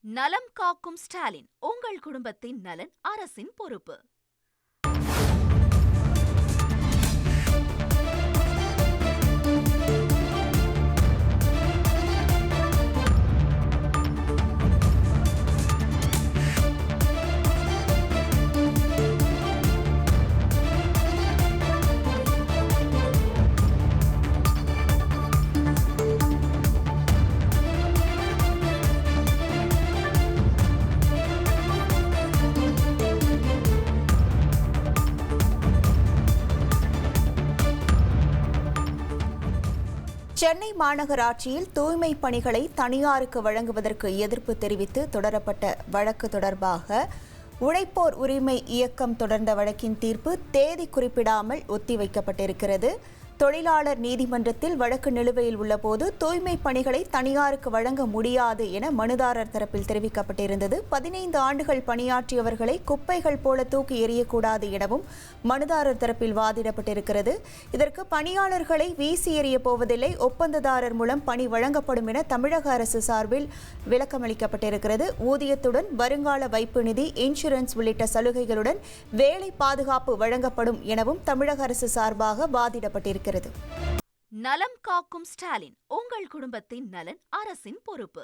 நலம் காக்கும் ஸ்டாலின், உங்கள் குடும்பத்தின் நலன் அரசின் பொறுப்பு. சென்னை மாநகராட்சியில் தூய்மை பணிகளை தனியாருக்கு வழங்குவதற்கு எதிர்ப்பு தெரிவித்து தொடரப்பட்ட வழக்கு தொடர்பாக உழைப்போர் உரிமை இயக்கம் தொடர்ந்த வழக்கின் தீர்ப்பு தேதி குறிப்பிடாமல் ஒத்திவைக்கப்பட்டிருக்கிறது. தொழிலாளர் நீதிமன்றத்தில் வழக்கு நிலுவையில் உள்ளபோது தூய்மை பணிகளை தனியாருக்கு வழங்க முடியாது என மனுதாரர் தரப்பில் தெரிவிக்கப்பட்டிருந்தது. 15 ஆண்டுகள் பணியாற்றியவர்களை குப்பைகள் போல தூக்கி எறியக்கூடாது எனவும் மனுதாரர் தரப்பில் வாதிடப்பட்டிருக்கிறது. இதற்கு பணியாளர்களை வீசி எறிய போவதில்லை, ஒப்பந்ததாரர் மூலம் பணி வழங்கப்படும் என தமிழக அரசு சார்பில் விளக்கமளிக்கப்பட்டிருக்கிறது. ஊதியத்துடன் வருங்கால வைப்பு நிதி, இன்சூரன்ஸ் உள்ளிட்ட சலுகைகளுடன் வேலை பாதுகாப்பு வழங்கப்படும் எனவும் தமிழக அரசு சார்பாக வாதிடப்பட்டிருக்கிறது. நலம் காக்கும் ஸ்டாலின், உங்கள் குடும்பத்தின் நலன் அரசின் பொறுப்பு.